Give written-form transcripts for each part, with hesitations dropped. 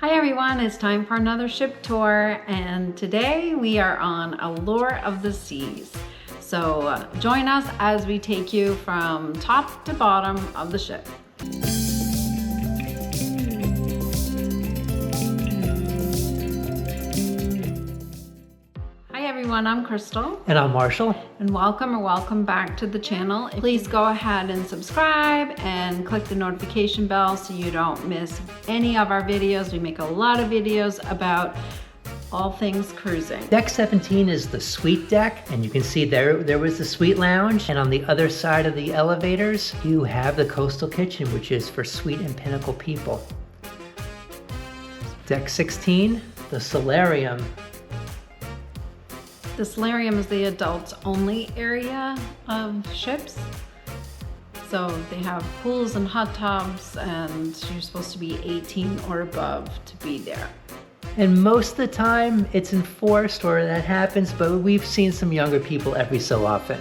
Hi everyone, it's time for another ship tour, and today we are on Allure of the Seas. So join us as we take you from top to bottom of the ship. Hi everyone, I'm Crystal. And I'm Marshall. And welcome back to the channel. Please go ahead and subscribe and click the notification bell so you don't miss any of our videos. We make a lot of videos about all things cruising. Deck 17 is the suite deck, and you can see there was the suite lounge, and on the other side of the elevators you have the coastal kitchen, which is for suite and pinnacle people. Deck 16, the Solarium. The Solarium is the adults only area of ships. So they have pools and hot tubs, and you're supposed to be 18 or above to be there. And most of the time it's enforced or that happens, but we've seen some younger people every so often.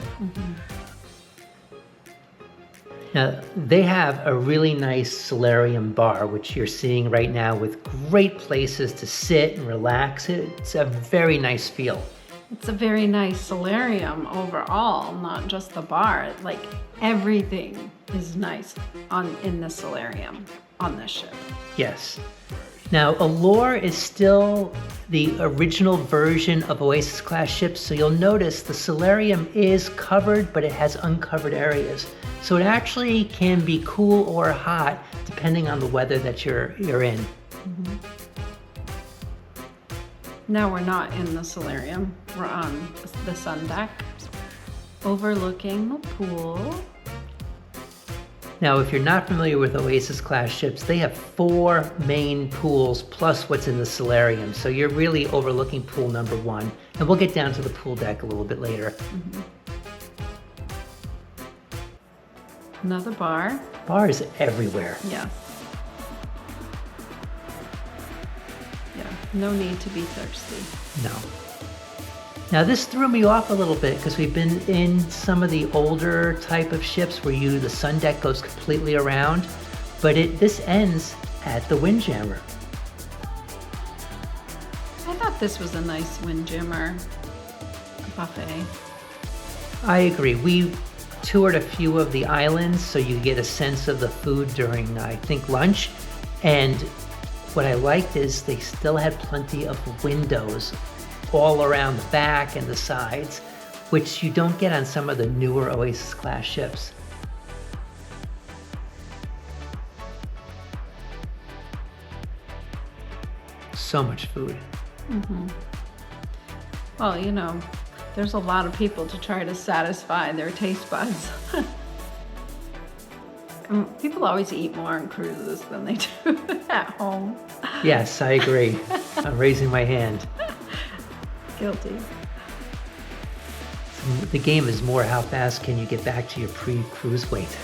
Now, they have a really nice solarium bar, which you're seeing right now, with great places to sit and relax. It's a very nice feel. It's a very nice solarium overall, not just the bar. Like everything is nice in the solarium on this ship. Yes. Now, Allure is still the original version of Oasis-class ships, so you'll notice the solarium is covered, but it has uncovered areas. So it actually can be cool or hot depending on the weather that you're in. Now we're not in the solarium, we're on the sun deck, overlooking the pool. Now, if you're not familiar with Oasis-class ships, they have 4 main pools plus what's in the solarium. So you're really overlooking pool number 1. And we'll get down to the pool deck a little bit later. Another bar. Bars everywhere. Yes. No need to be thirsty. No. Now this threw me off a little bit because we've been in some of the older type of ships where the sun deck goes completely around, but this ends at the Windjammer. I thought this was a nice Windjammer buffet. I agree. We toured a few of the islands so you get a sense of the food during, I think, lunch, and what I liked is they still had plenty of windows all around the back and the sides, which you don't get on some of the newer Oasis-class ships. So much food. Well, you know, there's a lot of people to try to satisfy their taste buds. People always eat more on cruises than they do at home. Yes, I agree. I'm raising my hand. Guilty. The game is more how fast can you get back to your pre-cruise weight.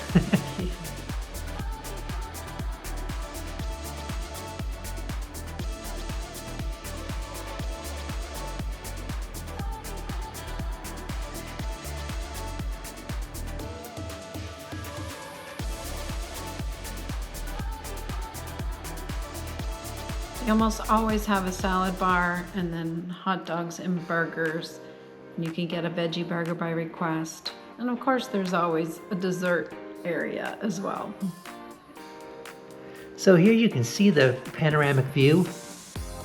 You almost always have a salad bar and then hot dogs and burgers. And you can get a veggie burger by request. And of course, there's always a dessert area as well. So here you can see the panoramic view.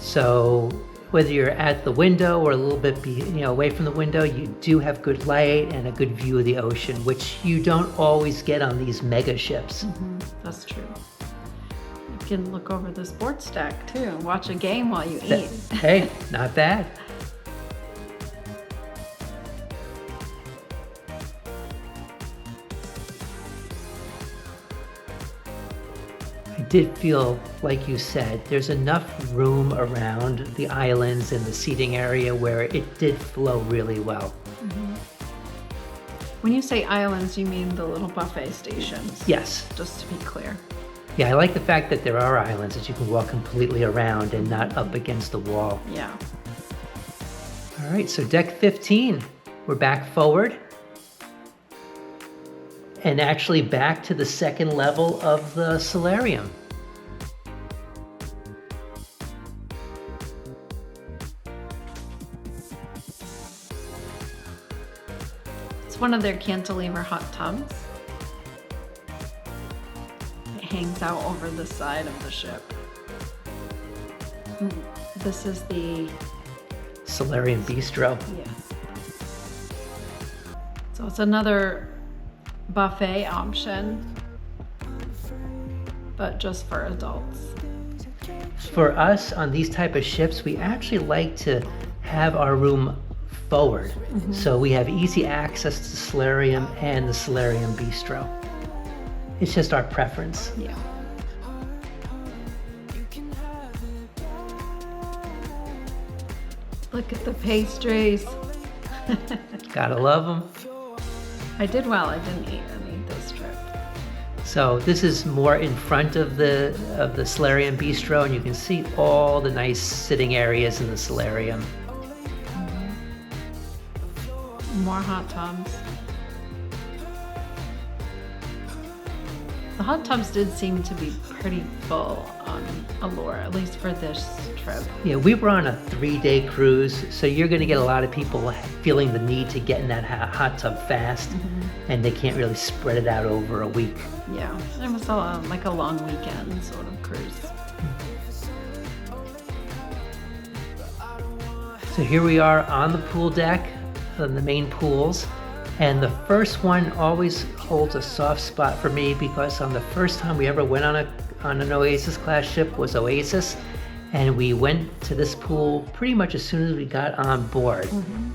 So whether you're at the window or a little bit away from the window, you do have good light and a good view of the ocean, which you don't always get on these mega ships. That's true. You can look over the sports deck too and watch a game while you eat. Hey, not bad. I did feel, like you said, there's enough room around the islands and the seating area where it did flow really well. When you say islands, you mean the little buffet stations? Yes. Just to be clear. Yeah, I like the fact that there are islands that you can walk completely around and not up against the wall. Yeah. All right, so deck 15, we're back forward. And actually back to the second level of the solarium. It's one of their cantilever hot tubs. It hangs out over the side of the ship. This is the Solarium Bistro. yeah. So it's another buffet option, but just for adults. For us on these type of ships, we actually like to have our room forward. So we have easy access to Solarium and the Solarium Bistro. It's just our preference. Yeah. Look at the pastries. Gotta love them. I did well. I didn't eat any this trip. So this is more in front of the Solarium Bistro, and you can see all the nice sitting areas in the Solarium. More hot tubs. The hot tubs did seem to be pretty full on Allure, at least for this trip. Yeah, we were on a 3-day cruise, so you're going to get a lot of people feeling the need to get in that hot tub fast, and they can't really spread it out over a week. Yeah, it was like a long weekend sort of cruise. So here we are on the pool deck, on the main pools, and the first one always holds a soft spot for me because on the first time we ever went on an Oasis-class ship was Oasis, and we went to this pool pretty much as soon as we got on board.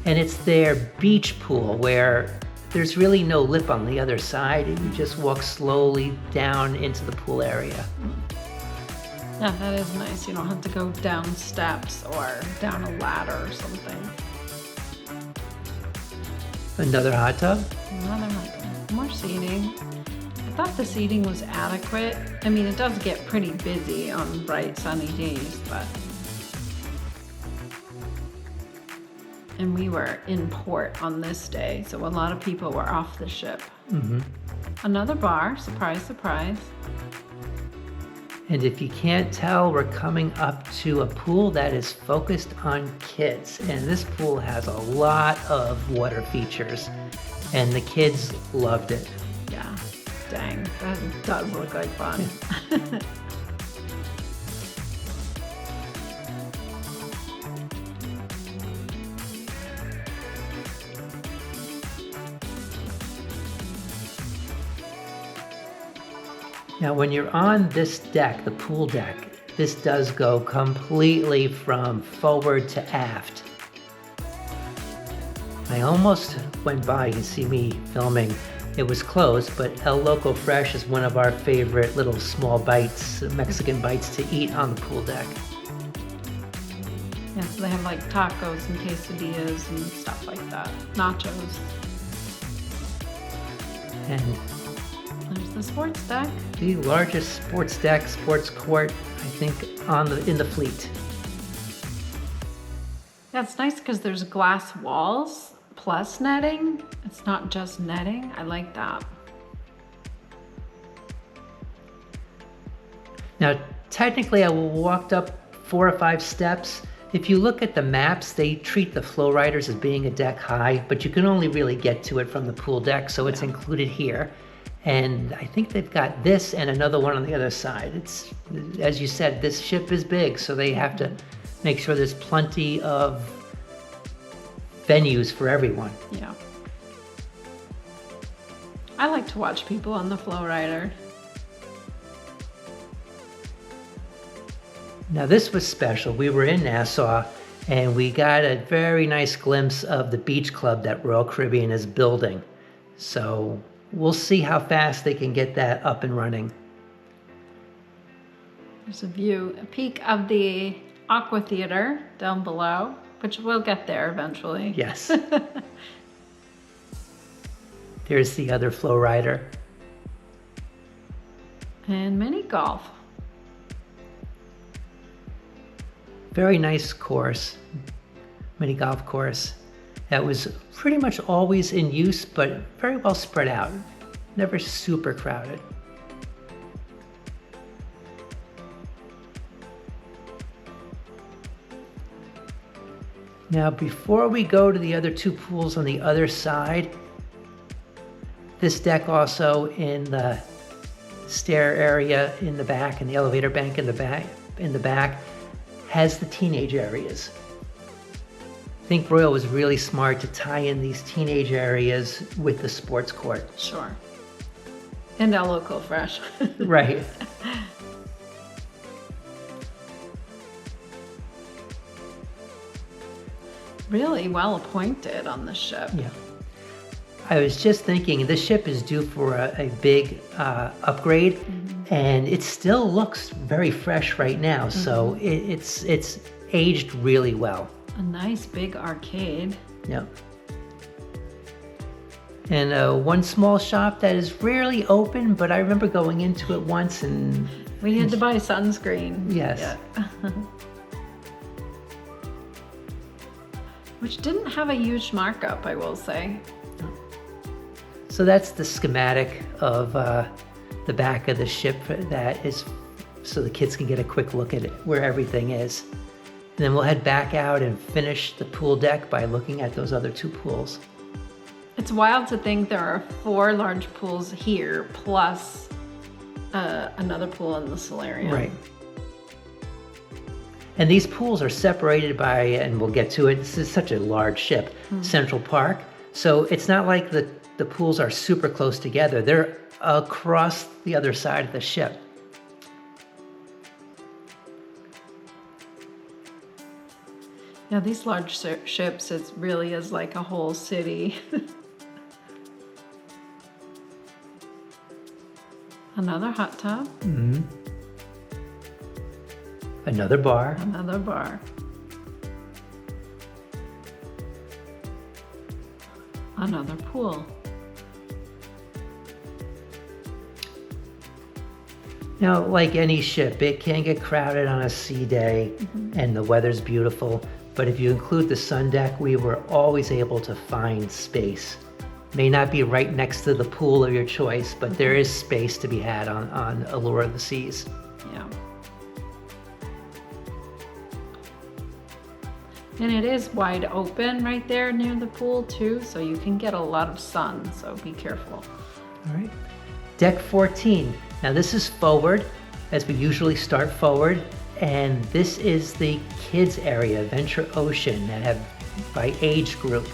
And it's their beach pool where there's really no lip on the other side, and you just walk slowly down into the pool area. Yeah, that is nice. You don't have to go down steps or down a ladder or something. Another hot tub. Another one. More seating. I thought the seating was adequate. I mean, it does get pretty busy on bright sunny days, but... And we were in port on this day, so a lot of people were off the ship. Another bar, surprise, surprise. And if you can't tell, we're coming up to a pool that is focused on kids. And this pool has a lot of water features, and the kids loved it. Yeah, dang, that does look like fun. Now, when you're on this deck, the pool deck, this does go completely from forward to aft. I almost went by, you can see me filming. It was closed, but El Loco Fresh is one of our favorite little small bites, Mexican bites to eat on the pool deck. Yeah, so they have like tacos and quesadillas and stuff like that. Nachos. And There's the sports deck. the largest sports deck, sports court, I think, in the fleet. Yeah, it's nice because there's glass walls plus netting. It's not just netting. I like that. Now, technically, I walked up 4 or 5 steps. If you look at the maps, they treat the flow riders as being a deck high, but you can only really get to it from the pool deck, so it's included here. And I think they've got this and another one on the other side. It's, as you said, this ship is big, so they have to make sure there's plenty of venues for everyone. Yeah. I like to watch people on the flow rider. Now this was special. We were in Nassau and we got a very nice glimpse of the beach club that Royal Caribbean is building. So we'll see how fast they can get that up and running. There's a view, a peek of the Aqua Theater down below, which we'll get there eventually. Yes. There's the other flow rider. And mini golf. Very nice course, mini golf course. That was pretty much always in use, but very well spread out. Never super crowded. Now, before we go to the other 2 pools on the other side, This deck also in the stair area in the back and the elevator bank in the back has the teenage areas. I think Royal was really smart to tie in these teenage areas with the sports court. Sure. And our local fresh. Right. Really well appointed on the ship. Yeah. I was just thinking, this ship is due for a big upgrade, and it still looks very fresh right now. So it's aged really well. A nice big arcade. Yep. And one small shop that is rarely open, but I remember going into it once and... We had to buy sunscreen. Yes. Yeah. Which didn't have a huge markup, I will say. So that's the schematic of the back of the ship. That is so the kids can get a quick look at it, where everything is. And then we'll head back out and finish the pool deck by looking at those other 2 pools. It's wild to think there are 4 large pools here, plus another pool in the Solarium. Right. And these pools are separated by, and we'll get to it, this is such a large ship, Central Park. So it's not like the pools are super close together. They're across the other side of the ship. Yeah, these large ships, it really is like a whole city. Another hot tub. Mm-hmm. Another bar. Another bar. Another pool. Now, like any ship, it can get crowded on a sea day, and the weather's beautiful. But if you include the sun deck, we were always able to find space. May not be right next to the pool of your choice, but there is space to be had on Allure of the Seas. Yeah. And it is wide open right there near the pool too, so you can get a lot of sun, so be careful. All right. Deck 14. Now this is forward, as we usually start forward, and this is the kids area, Venture Ocean, that have by age group.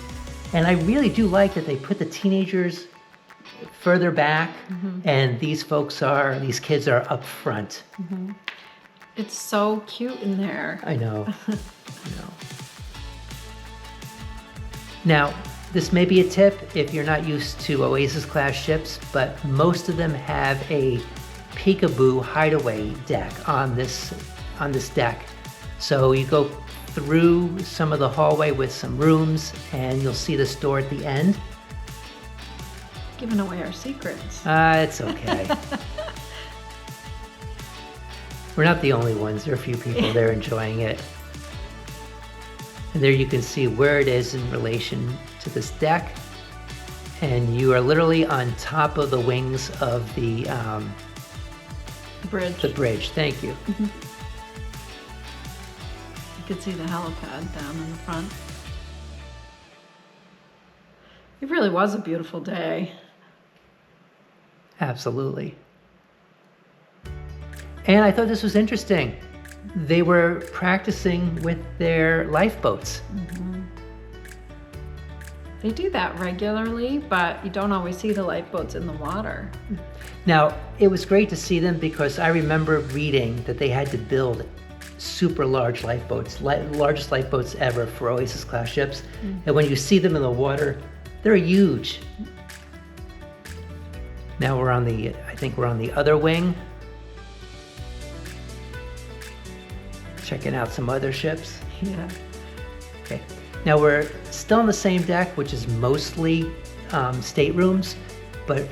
And I really do like that they put the teenagers further back, and these kids are up front. It's so cute in there. I know. I know. Now, this may be a tip if you're not used to Oasis-class ships, but most of them have a peekaboo hideaway deck on this deck. So you go through some of the hallway with some rooms, and you'll see this door at the end. Giving away our secrets. It's okay. We're not the only ones. There are a few people there enjoying it. And there you can see where it is in relation to this deck. And you are literally on top of the wings of the bridge. The bridge, thank you. You can see the helipad down in the front. It really was a beautiful day. Absolutely. And I thought this was interesting. They were practicing with their lifeboats. They do that regularly, but you don't always see the lifeboats in the water. Now, it was great to see them because I remember reading that they had to build super large lifeboats, largest lifeboats ever for Oasis-class ships. And when you see them in the water, they're huge. Now I think we're on the other wing. Checking out some other ships. Yeah. Okay. Now we're still on the same deck, which is mostly staterooms, but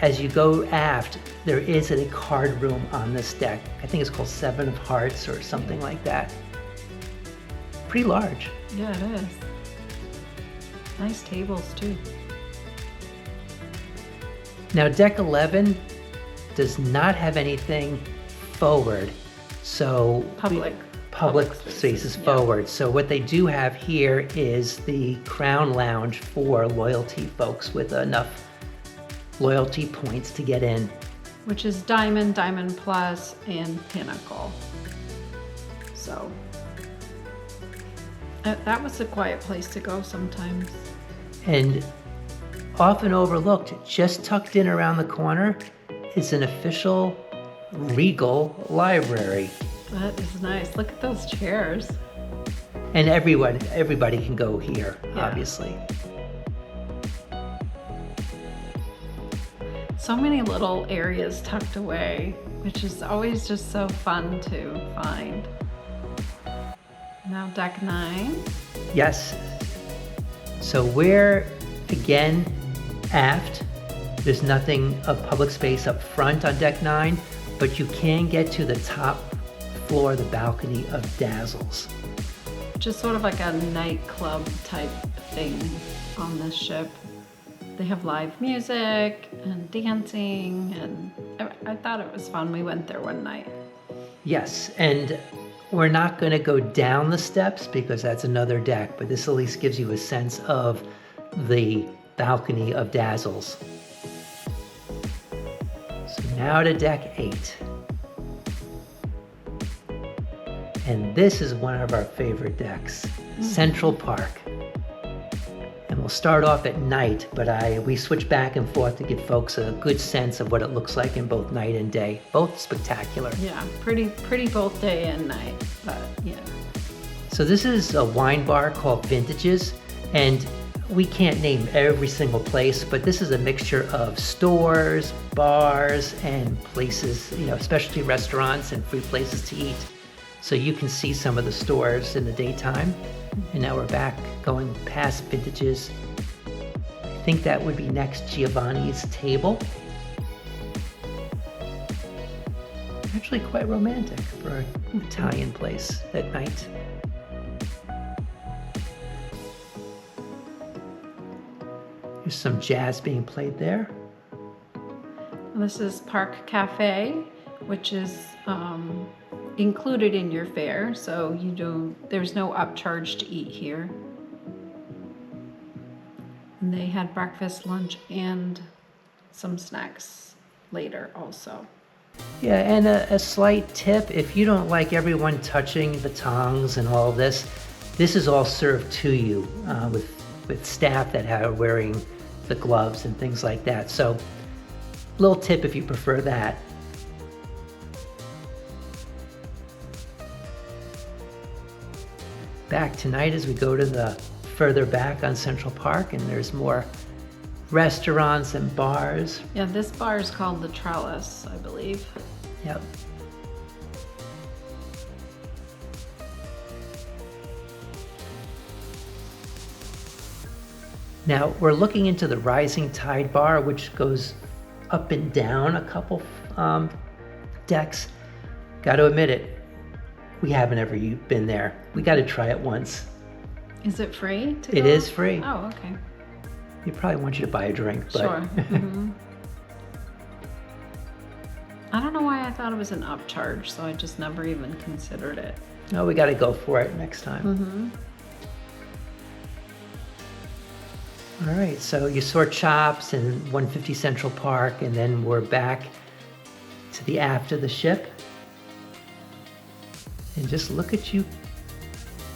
as you go aft, there is a card room on this deck. I think it's called 7 of Hearts or something like that. Pretty large. Yeah, it is. Nice tables too. Now deck 11 does not have anything forward, so public spaces forward. So what they do have here is the Crown Lounge for loyalty folks with enough loyalty points to get in. Which is Diamond, Diamond Plus, and Pinnacle. So that was a quiet place to go sometimes. And often overlooked, just tucked in around the corner, is an official Regal library. That is nice. Look at those chairs. And everybody can go here, Yeah. obviously. So many little areas tucked away, which is always just so fun to find. Now deck 9. Yes. So we're, again, aft. There's nothing of public space up front on deck 9, but you can get to the top floor, the balcony of Dazzles. Just sort of like a nightclub type thing on this ship. They have live music and dancing, and I thought it was fun. We went there one night. Yes, and we're not going to go down the steps because that's another deck, but this at least gives you a sense of the balcony of Dazzles. So now to deck 8. And this is one of our favorite decks, Central Park. And we'll start off at night, but we switch back and forth to give folks a good sense of what it looks like in both night and day. Both spectacular. Yeah, pretty both day and night, but yeah. So this is a wine bar called Vintages, and we can't name every single place, but this is a mixture of stores, bars, and places, specialty restaurants and free places to eat. So you can see some of the stores in the daytime. And now we're back going past Vintages. I think that would be next Giovanni's Table. Actually quite romantic for an Italian place at night. There's some jazz being played there. This is Park Cafe, which is included in your fare, so there's no upcharge to eat here. And they had breakfast, lunch, and some snacks later also. Yeah, and a slight tip, if you don't like everyone touching the tongs and all of this, this is all served to you with staff that are wearing the gloves and things like that. So, little tip if you prefer that. Back tonight as we go to the further back on Central Park, and there's more restaurants and bars. Yeah, this bar is called the Trellis, I believe. Yep. Now we're looking into the Rising Tide bar, which goes up and down a couple decks. Got to admit it, we haven't ever been there. We got to try it once. Is it free to It go? is free. Oh, okay. They probably want you to buy a drink, but Sure. I don't know why I thought it was an upcharge, so I just never even considered it. no, we got to go for it next time. All right, so you saw Chops and 150 Central Park, and then we're back to the aft of the ship. And just look at you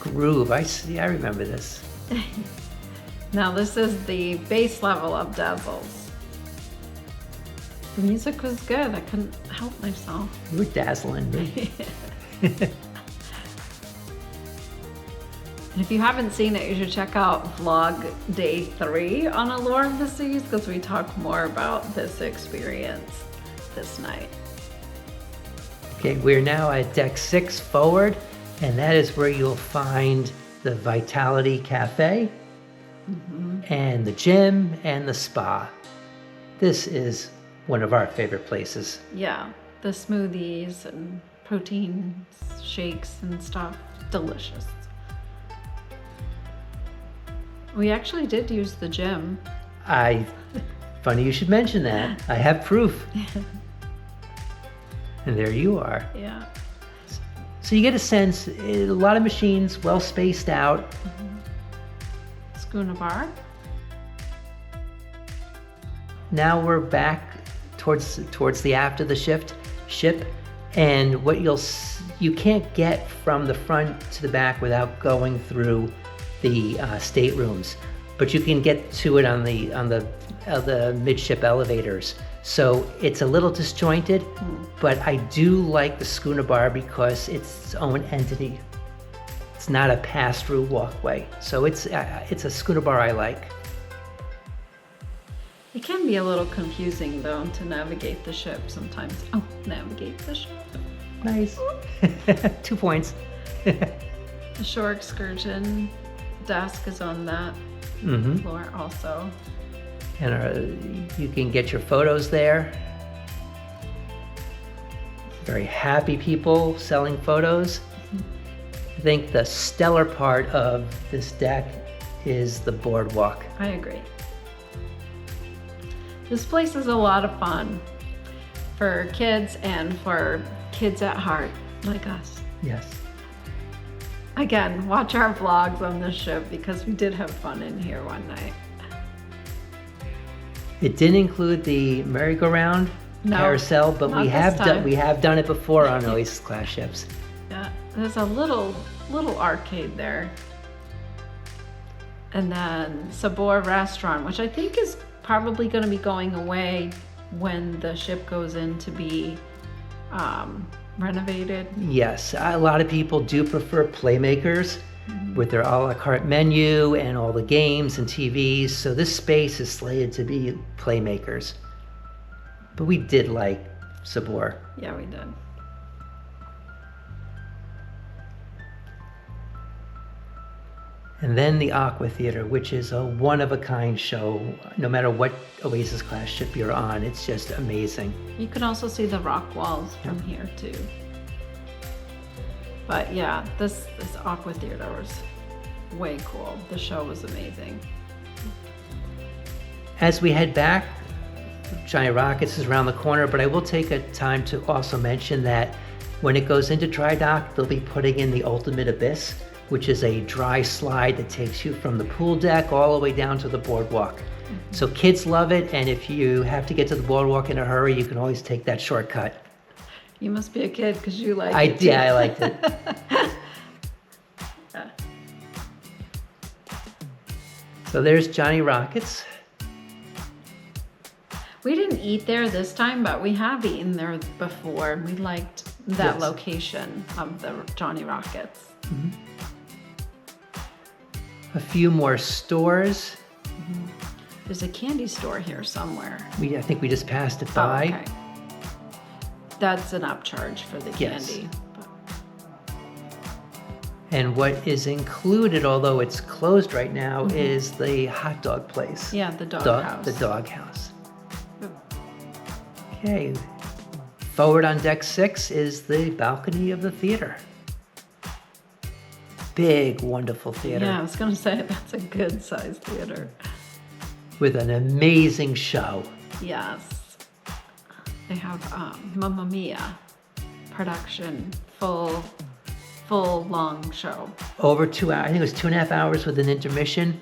groove. I remember this. Now this is the base level of Dazzles. The music was good. I couldn't help myself. You were dazzling me. And if you haven't seen it, you should check out vlog day 3 on Allure of the Seas, because we talk more about this experience this night. Okay, we're now at deck 6 forward, and that is where you'll find the Vitality Cafe and the gym and the spa. This is one of our favorite places. Yeah, the smoothies and protein shakes and stuff, delicious. We actually did use the gym. Funny you should mention that. I have proof. And there you are. Yeah. So you get a sense, a lot of machines, well spaced out. Schooner bar. now we're back towards the after the ship, and what you can't get from the front to the back without going through the staterooms, but you can get to it on the midship elevators. So it's a little disjointed, but I do like the schooner bar because it's its own entity. It's not a pass-through walkway, so it's a schooner bar I like. It can be a little confusing though to navigate the ship sometimes. Oh, navigate the ship. Nice. 2 points. The shore excursion desk is on that floor also. And you can get your photos there. Very happy people selling photos. I think the stellar part of this deck is the boardwalk. I agree. This place is a lot of fun for kids and for kids at heart like us. Yes. Again, watch our vlogs on this ship because we did have fun in here one night. It didn't include the merry-go-round carousel, but we have done it before on Oasis-class ships. Yeah, there's a little arcade there. And then Sabor Restaurant, which I think is probably going to be going away when the ship goes in to be renovated. Yes, a lot of people do prefer Playmakers with their a la carte menu and all the games and TVs. So this space is slated to be Playmakers. But we did like Sabor. Yeah, we did. And then the Aqua Theater, which is a one-of-a-kind show. No matter what Oasis-class ship you're on, it's just amazing. You can also see the rock walls from here too. But yeah, this Aqua Theater was way cool. The show was amazing. As we head back, Johnny Rockets is around the corner, but I will take a time to also mention that when it goes into dry dock, they'll be putting in the Ultimate Abyss, which is a dry slide that takes you from the pool deck all the way down to the boardwalk. So kids love it, and if you have to get to the boardwalk in a hurry, you can always take that shortcut. You must be a kid because you like it. Yeah, I liked it. Yeah. So there's Johnny Rockets. We didn't eat there this time, but we have eaten there before. We liked that location of the Johnny Rockets. A few more stores. There's a candy store here somewhere. I think we just passed it by. Oh, okay. That's an upcharge for the candy. And what is included, although it's closed right now, is the hot dog place. Yeah, the dog house. The dog house. Okay. Forward on deck 6 is the balcony of the theater. Big, wonderful theater. Yeah, I was going to say that's a good sized theater. With an amazing show. Yes. They have Mamma Mia production, full long show. Over 2 hours, I think it was 2.5 hours with an intermission,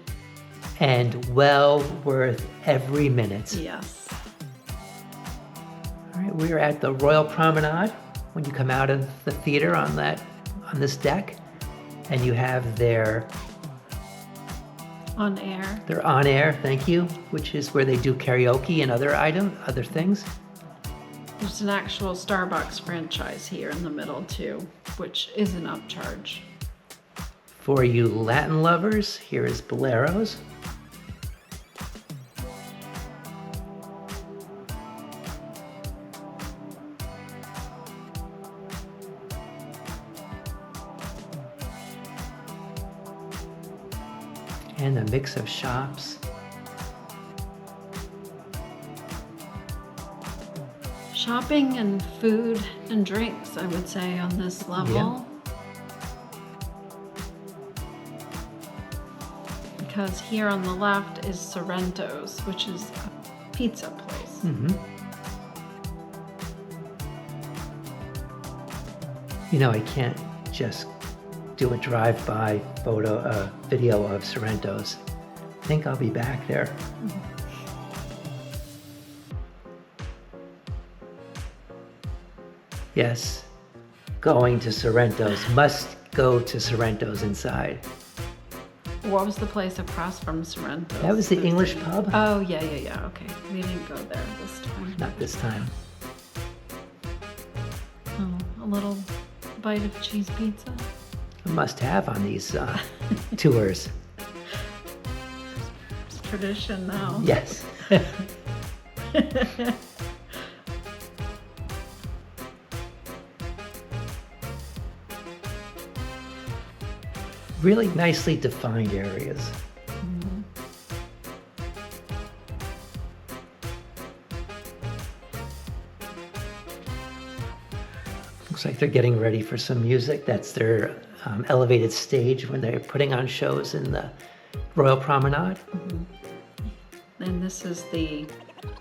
and well worth every minute. Yes. All right, we're at the Royal Promenade when you come out of the theater on this deck, and you have their On air. They're on air, thank you, which is where they do karaoke and other things. There's an actual Starbucks franchise here in the middle too, which is an upcharge. For you Latin lovers, here is Boleros. And a mix of shops. Shopping and food and drinks, I would say, on this level. Yeah. Because here on the left is Sorrento's, which is a pizza place. You know, I can't just do a drive-by video of Sorrento's. I think I'll be back there. Yes. Going to Sorrento's. Must go to Sorrento's inside. What was the place across from Sorrento's? That was the English pub? Oh, yeah. Okay. We didn't go there this time. Not this time. Oh, a little bite of cheese pizza. A must-have on these tours. It's tradition now. Yes. Really nicely defined areas. Mm-hmm. Looks like they're getting ready for some music. That's their elevated stage when they're putting on shows in the Royal Promenade. Mm-hmm. And this is the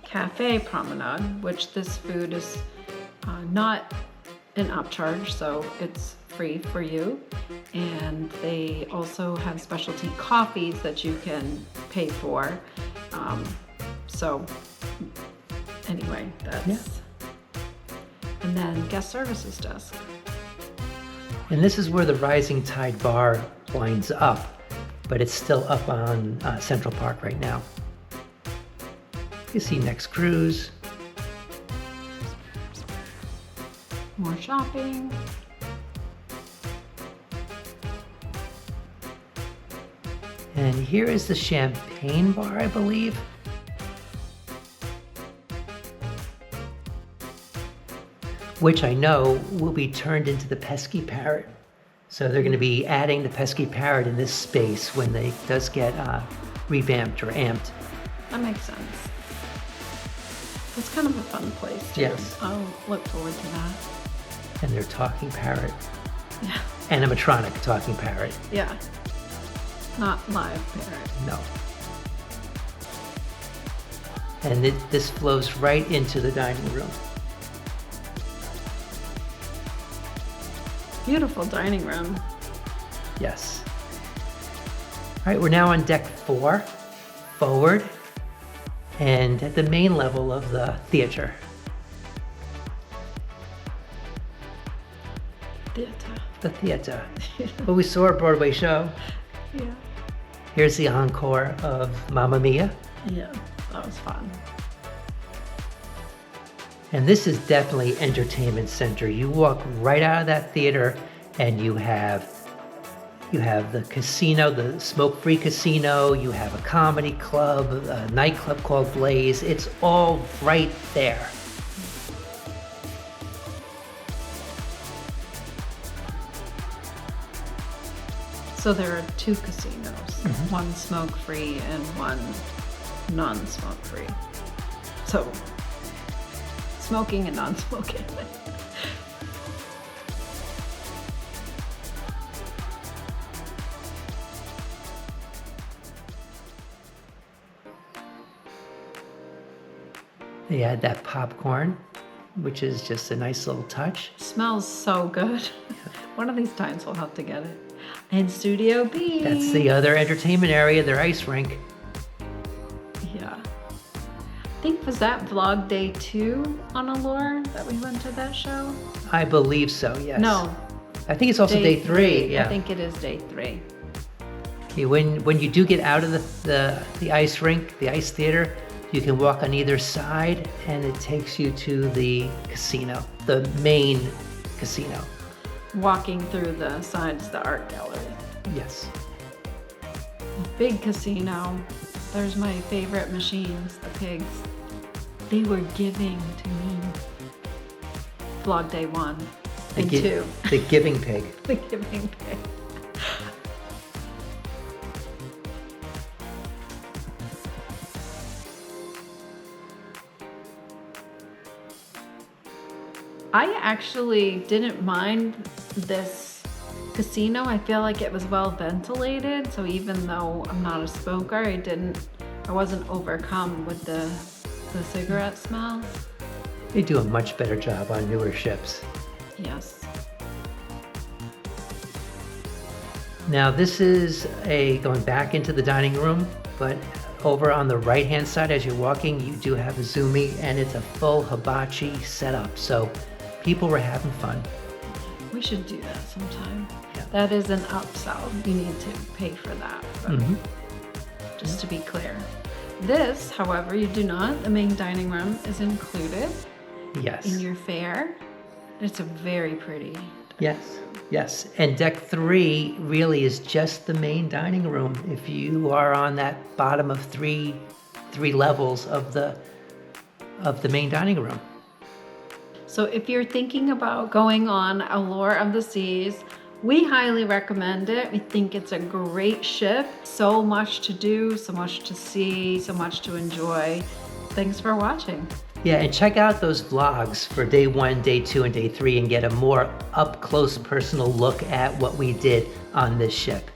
Cafe Promenade, which this food is not an upcharge, so it's free for you. And they also have specialty coffees that you can pay for. So anyway, that's... Yeah. And then guest services desk. And this is where the Rising Tide Bar winds up, but it's still up on Central Park right now. You see next cruise. More shopping. And here is the Champagne Bar, I believe. Which I know will be turned into the Pesky Parrot. So they're going to be adding the Pesky Parrot in this space when they does get revamped or amped. That makes sense. It's kind of a fun place too. Yes. I'll look forward to that. And their talking parrot. Yeah. Animatronic talking parrot. Yeah. Not live parrot. No. And this flows right into the dining room. Beautiful dining room. Yes. All right, we're now on deck 4, forward, and at the main level of the theater. The theater. Well, we saw a Broadway show. Yeah. Here's the encore of Mamma Mia. Yeah, that was fun. And this is definitely entertainment center. You walk right out of that theater and you have the casino, the smoke-free casino, you have a comedy club, a nightclub called Blaze. It's all right there. So there are 2 casinos, one smoke-free and one non-smoke-free. So smoking and non-smoking. They add that popcorn, which is just a nice little touch. Smells so good. One of these times we'll have to get it. And Studio B. That's the other entertainment area, their ice rink. Yeah. I think, was that vlog day 2 on Allure that we went to that show? I believe so, yes. No. I think it's also day 3. Yeah. I think it is day 3. Okay, when you do get out of the ice rink, the ice theater, you can walk on either side and it takes you to the casino, the main casino. Walking through the sides, the art gallery. Yes. Big casino. There's my favorite machines, the pigs. They were giving to me. Vlog day 1 and 2. The giving pig. The giving pig. I actually didn't mind this casino. I feel like it was well ventilated, so even though I'm not a smoker, I wasn't overcome with the cigarette smells. They do a much better job on newer ships. Yes. Now this is going back into the dining room, but over on the right-hand side as you're walking, you do have a Zumi, and it's a full hibachi setup. So people were having fun. We should do that sometime. Yeah. That is an upsell. You need to pay for that. But just to be clear. This, however, you do not. The main dining room is included Yes. in your fare. It's a very pretty. Yes, yes. And deck 3 really is just the main dining room. If you are on that bottom of three levels of the main dining room. So if you're thinking about going on Allure of the Seas, we highly recommend it. We think it's a great ship. So much to do, so much to see, so much to enjoy. Thanks for watching. Yeah, and check out those vlogs for day 1, day 2, and day 3 and get a more up-close personal look at what we did on this ship.